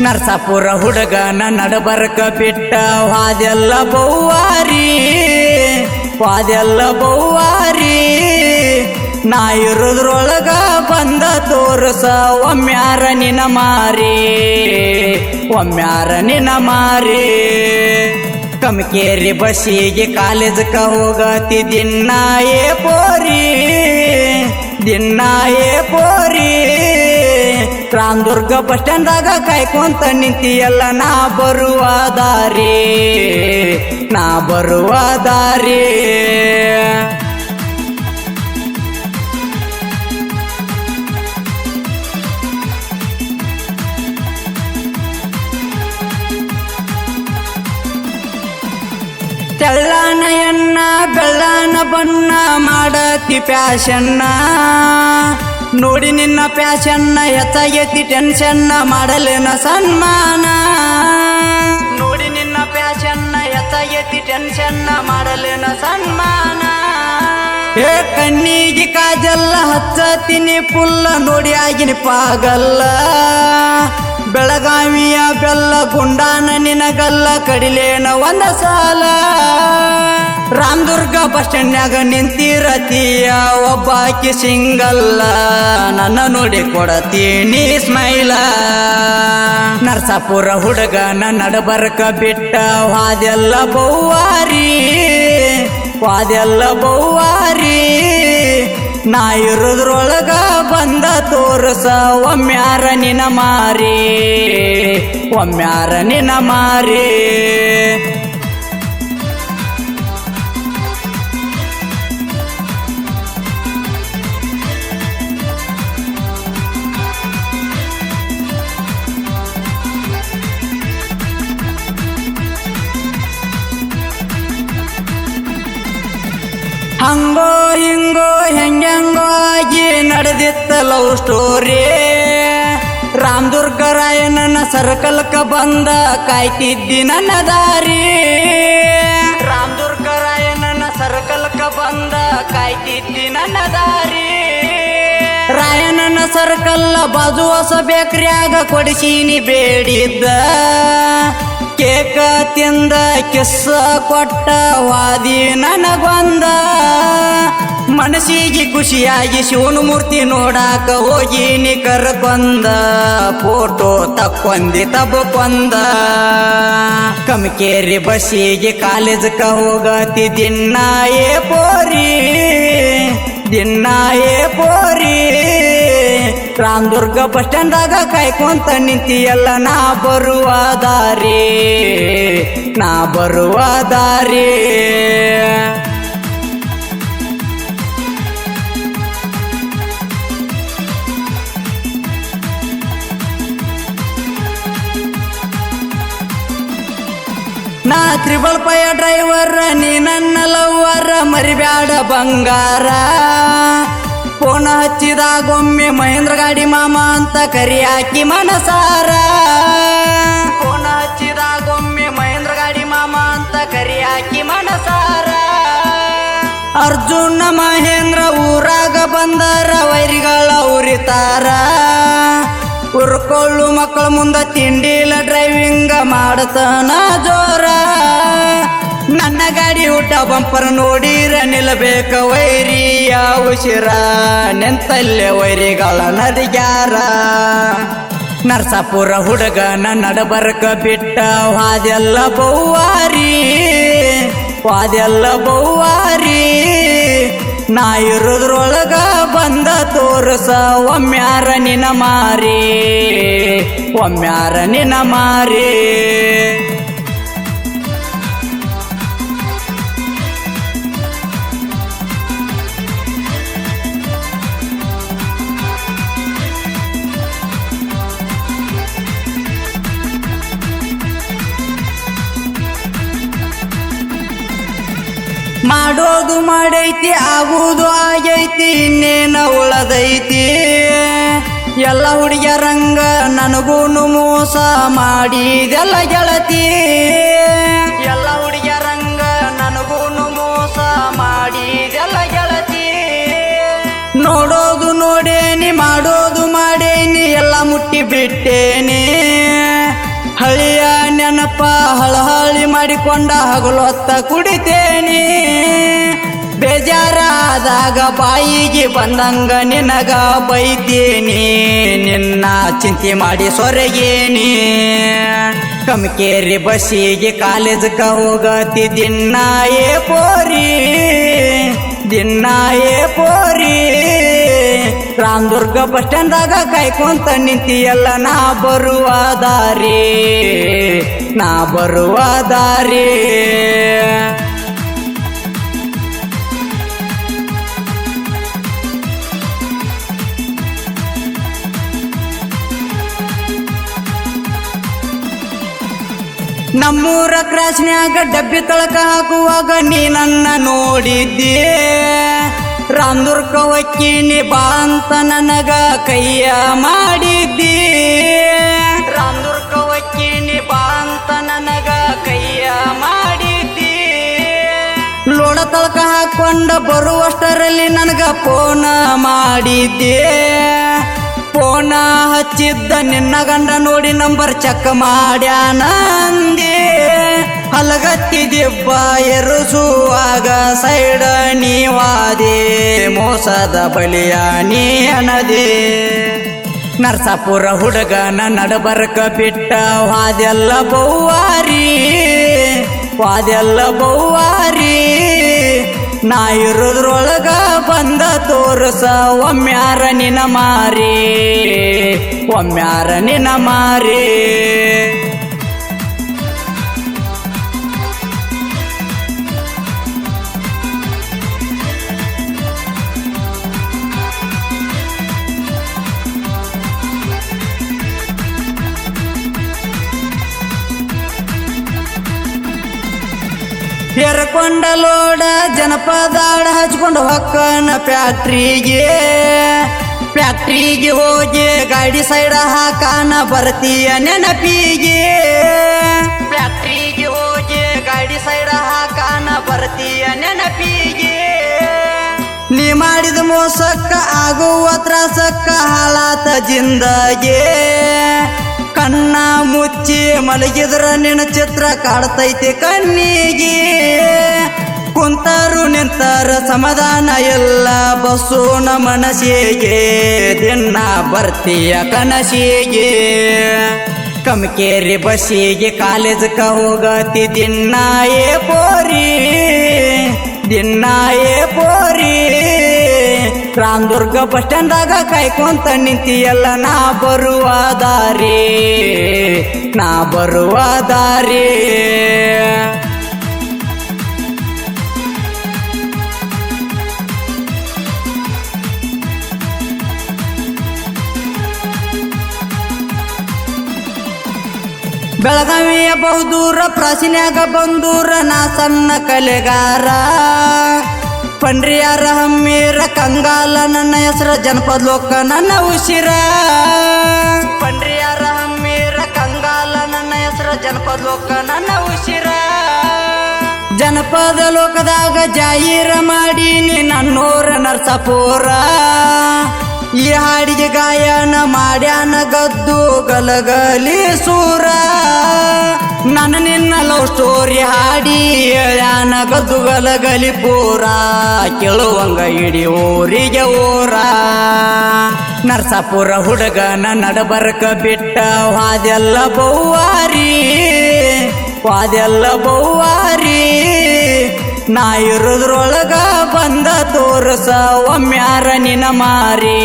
ನರಸಾಪುರ ಹುಡುಗನ ನಡಬರ್ಕ ಬಿಟ್ಟ ವಾದೆಲ್ಲ ಬೌವಾರಿ ನಾ ಇರುದ್ರೊಳಗ ಬಂದ ತೋರ್ಸ ಒಮ್ಮ್ಯಾರ ನಿನ ಮಾರಿ ಕಮಕೇರಿ ಬಸ್ಸಿಗೆ ಕಾಲೇಜಕ್ಕ ಹೋಗತಿ ದಿನ ಏ ಪೋರಿ ರಾಮದುರ್ಗ ಬಸ್ ಸ್ಟ್ಯಾಂಡ್ದಾಗ ಕಾಯ್ಕೊಂತ ನಿಂತಿಯಲ್ಲ ನಾ ಬರುವ ದಾರಿ ತೆಳ್ಳನ ಎನ್ನ ಬೆಳ್ಳನ ಬಣ್ಣ ಮಾಡತಿ ಪ್ಯಾಶನ್ನ ನೋಡಿ ನಿನ್ನ ಪ್ಯಾಶನ್ನ ಹೆಚ್ಚಾಗೈತಿ ಟೆನ್ಷನ್ನ ಮಾಡಲೇನ ಸನ್ಮಾನ ನೋಡಿ ನಿನ್ನ ಪ್ಯಾಶನ್ನ ಹೆಚ್ಚಾಗೈತಿ ಟೆನ್ಷನ್ನ ಮಾಡಲೇನ ಸನ್ಮಾನ ಏ ಕಣ್ಣಿಗೆ ಕಾಜಲ್ಲ ಹಚ್ಚತೀನಿ ಪುಲ್ಲ ನೋಡಿ ಆಗಿನಿ ಪಾಗಲ್ಲ ಬೆಳಗಾವಿಯ ಬೆಲ್ಲ ಗುಂಡಾನ ನಿನಗಲ್ಲ ಕಡಿಲೇನ ಒಂದ ಸಾಲ ರಾಮದುರ್ಗ ಬಸ್ ಸ್ಟ್ಯಾಂಡ್ನ್ಯಾಗ ನಿಂತಿರತೀಯ ಒಬ್ಬಾಕಿ ಸಿಂಗಲ್ಲ ನನ್ನ ನೋಡಿ ಕೊಡತೀನಿ ಸ್ಮೈಲ ನರಸಾಪುರ ಹುಡುಗನ ನಡಬರ್ಕ ಬಿಟ್ಟ ವಾದೆಲ್ಲ ಬೌವಾರಿ ನಾ ಇರುದ್ರೊಳಗ ಬಂದ ತೋರ್ಸ ಒಮ್ಮ್ಯಾರ ನಿನ ಮಾರಿ ಹಂಗೋ ಹಿಂಗೋ ಹೆಂಗೋ ಆಗಿ ನಡೆದಿತ್ತ ಲವ್ ಸ್ಟೋರಿ ರಾಮದುರ್ಗ ರಾಯಣ್ಣನ ಸರ್ಕಲ್ಕ ಬಂದ ಕಾಯ್ತಿದ್ದಿ ನನ್ನ ದಾರಿ ರಾಮದುರ್ಗ ರಾಯಣ್ಣನ ಸರ್ಕಲ್ಕ ಬಂದ ಕಾಯ್ತಿದ್ದಿ ನನ್ನ ದಾರಿ ರಾಯಣ್ಣನ ಸರ್ಕಲ್ ಬಾಜು ಹೊಸ ಬೇಕ್ರಿಯಾಗ ಕೊಡಿಸೀನಿ ಬೇಡಿದ್ದ ಕೇಕ ತಿಂದ ಕಿಸ್ಸ ಕೊಟ್ಟ ವಾದಿ ನನಗೊಂದ ಮನಸ್ಸಿಗೆ ಖುಷಿಯಾಗಿ ಶಿವನ ಮೂರ್ತಿ ನೋಡಾಕ ಹೋಗಿನಿ ಕರ್ಕೊಂದ ಫೋಟೋ ತಕ್ಕೊಂದಿ ತಬ್ಕೊಂದ ಕಮಕೇರಿ ಬಸ್ಸಿಗೆ ಕಾಲೇಜಕ್ಕ ಹೋಗತಿ ದಿನ ಏ ಪೋರಿ ರಾಮದುರ್ಗ ಬಸ್ ಸ್ಟ್ಯಾಂಡ್ದಾಗ ಕಾಯ್ಕೊಂತ ನಿಂತಿಯಲ್ಲ ನಾ ಬರುವ ದಾರಿ ನಾ 555 ಡ್ರೈವರ್ ನೀ ನನ್ನ ಲವ್ವರ ಮರಿಬ್ಯಾಡ ಬಂಗಾರ ಫೋನ್ ಹಚ್ಚಿದಾಗೊಮ್ಮೆ ಮಹೇಂದ್ರ ಗಾಡಿ ಮಾಮ ಅಂತ ಕರಿಯಾಕಿ ಮನಸಾರ ಫೋನ್ ಹಚ್ಚಿದಾಗೊಮ್ಮೆ ಮಹೇಂದ್ರ ಗಾಡಿ ಮಾಮ ಅಂತ ಕರಿಯಾಕಿ ಮನಸಾರ ಅರ್ಜುನ ಮಹೇಂದ್ರ ಊರಾಗ ಬಂದರ ವೈರಿಗಳ ಉರಿತಾರ ಉರ್ಕೊಳ್ಳು ಮಕ್ಕಳ ಮುಂದ ತಿಂಡಿಲ ಡ್ರೈವಿಂಗ್ ಮಾಡತನ ಜೋರ ನನ್ನ ಗಾಡಿ ಊಟ ಬಂಪರ್ ನೋಡಿರ ನಿಲ್ಲಬೇಕ ವೈರಿಯ ಉಸಿರ ನೆಂತಲ್ಲೇ ವೈರಿಗಳ ನದಿಗ್ಯಾರ ನರಸಾಪುರ ಹುಡುಗನ ನಡಬರ್ಕ ಬಿಟ್ಟ ವಾದೆಲ್ಲ ಬೌವಾರಿ ನಾ ಇರುದ್ರೊಳಗ ಬಂದ ತೋರ್ಸ ಒಮ್ಮ್ಯಾರ ನಿನ ಮಾರಿ ಮಾಡೋದು ಮಾಡೈತಿ ಆಗುವುದು ಆಗೈತಿ ಇನ್ನೇನ ಉಳದೈತಿ ಎಲ್ಲ ಹುಡುಗಿಯರಂಗ ನನಗೂನು ಮೋಸ ಮಾಡಿದೆಲ್ಲ ಗೆಳತಿ ಎಲ್ಲ ಹುಡುಗಿಯರಂಗ ನನಗೂನು ಮೋಸ ಮಾಡಿದೆಲ್ಲ ಗೆಳತಿ ನೋಡೋದು ನೋಡೇನಿ ಮಾಡೋದು ಮಾಡೇನಿ ಎಲ್ಲ ಮುಟ್ಟಿ ಬಿಟ್ಟೇನಿ ಹಳಿಯ ನೆನಪ ಹಳಹಳಿ ಮಾಡಿಕೊಂಡ ಹಗಲೊತ್ತ ಕುಡಿತೇನಿ ಬೇಜಾರಾದಾಗ ಬಾಯಿಗೆ ಬಂದಂಗ ನಿನಗ ಬೈತೇನಿ ನಿನ್ನ ಚಿಂತೆ ಮಾಡಿ ಸೊರಗೇನಿ ಕಮಕೇರಿ ಬಸ್ಸಿಗೆ ಕಾಲೇಜಕ್ಕ ಹೋಗತಿ ದಿನ್ನಾಯೇ ಪೋರಿ ರಾಮದುರ್ಗ ಬಸ್ ಸ್ಟ್ಯಾಂಡ್ದಾಗ ಕಾಯ್ಕೊಂತ ನಿಂತಿಯಲ್ಲ ನಾ ಬರುವ ದಾರಿ ನಮ್ಮೂರ ಕ್ರಾಸ್ನ್ಯಾಗ ಡಬ್ಬಿ ತಳಕ ಹಾಕುವಾಗ ನೀ ನನ್ನ ನೋಡಿದ್ದೆ ರಾಮದುರ್ಗ ಹೊಕ್ಕಿನಿ ಬಾ ಅಂತ ನನಗ ಕೈಯ ಮಾಡಿದ್ದಿ ರಾಮದುರ್ಗ ಹೊಕ್ಕಿನಿ ಬಾ ಅಂತ ನನಗ ಕೈಯ ಮಾಡಿದ್ದಿ ಲೋಡ ತಳಕ ಹಾಕೊಂಡ ಬರುವಷ್ಟರಲ್ಲಿ ನನಗ ಫೋನ ಮಾಡಿದ್ದೆ ಫೋನ ಹಚ್ಚಿದ್ದ ನಿನ್ನ ಗಂಡ ನೋಡಿ ನಂಬರ್ ಚೆಕ್ ಮಾಡ್ಯಾನಂದೆ ಹಲಗತ್ತಿದೆಬ್ಬ ಎರಸುವಾಗ ಸೈಡ ನೀವಾದೆ ಮೋಸದ ಬಲಿಯ ನೀ ಅನದೆ ನರಸಾಪುರ ಹುಡುಗನ ನಡಬರ್ಕ ಬಿಟ್ಟ ವಾದೆಲ್ಲ ಬೌವಾರಿ ನಾ ಇರೋದ್ರೊಳಗ ಬಂದ ತೋರ್ಸ ಒಮ್ಮ್ಯಾರ ನಿನ ಮಾರಿ ಹೇರಕೊಂಡ ಲೋಡ ಜನಪದಾಡ ಹಚ್ಕೊಂಡು ಹೊಕ್ಕನ ಫ್ಯಾಕ್ಟ್ರಿಗೆ ಹೋಗಿ ಗಾಡಿ ಸೈಡ ಹಾಕಾನ ಬರ್ತೀಯ ನೆನಪಿಗೆ ಫ್ಯಾಕ್ಟ್ರಿಗೆ ಹೋಗಿ ಗಾಡಿ ಸೈಡ ಹಾಕಾನ ಬರ್ತೀಯ ನೆನಪಿಗೆ ನೀ ಮಾಡಿದ ಮೋಸಕ್ಕ ಆಗುವ ತ್ರಾಸಕ್ಕ ಹಾಳಾತ ಜಿಂದಗೆ ಕಣ್ಣ ಮುಚ್ಚಿ ಮಲಗಿದ್ರ ನಿನ್ನ ಚಿತ್ರ ಕಾಡ್ತೈತಿ ಕಣ್ಣಿಗೆ ಕುಂತರು ನಿಂತರ ಸಮಾಧಾನ ಎಲ್ಲ ಬಸ್ಸುನ ಮನಸ್ಸಿಗೆ ದಿನ ಬರ್ತೀಯ ಕನಸಿಗೆ ಕಮಕೇರಿ ಬಸ್ಸಿಗೆ ಕಾಲೇಜಕ್ಕ ಹೋಗತಿ ದಿನ್ನಾಯೇ ಪೋರಿ ರಾಮದುರ್ಗ ಬಸ್ ಸ್ಟ್ಯಾಂಡ್ದಾಗ ಕಾಯ್ಕೊಂತ ನಿಂತಿಯಲ್ಲ ನಾ ಬರುವ ದಾರಿ ಬೆಳಗಾವಿಯ ಬಹುದೂರ ಪ್ರಾಚೀನ್ಯಾಗ ಬಂದೂರ ನಾ ಸಣ್ಣ ಕಲೆಗಾರ ಪಂಡ್ರಿಯಾರ ಹಮ್ಮೀರ ಕಂಗಾಲ ನನ್ನ ಹೆಸರ ಜನಪದ ಲೋಕ ನನ್ನ ಉಸಿರ ಪಂಡ್ರಿಯಾರ ಹಮ್ಮೀರ ಕಂಗಾಲ ನನ್ನ ಹೆಸರ ಜನಪದ ಲೋಕ ನನ್ನ ಉಸಿರ ಜನಪದ ಲೋಕದಾಗ ಜಾಹೀರ ಮಾಡೀನಿ ನನ್ನೂರ ನರಸಾಪುರ ಈ ಹಾಡಿಗೆ ಗಾಯನ ಮಾಡ್ಯಾನ ಗದ್ದು ಗಲಗಲಿ ಸೂರ ನನ್ನ ನಿನ್ನ ಲವ್ ಸ್ಟೋರಿ ಹಾಡಿ ಹೇಳ್ಯಾನ ಗದ್ದು ಗಲಗಲಿ ಪೂರ ಕೇಳುವಂಗ ಇಡೀ ಊರಿಗೆ ಊರ ನರಸಾಪುರ ಹುಡುಗನ ನಡಬರ್ಕ ಬಿಟ್ಟ ವಾದೆಲ್ಲ ಬೌವಾರಿ ನಾ ಇರೋದ್ರೊಳಗ ಬಂದ ತೋರ್ಸ ಒಮ್ಮ್ಯಾರ ನಿನ ಮಾರಿ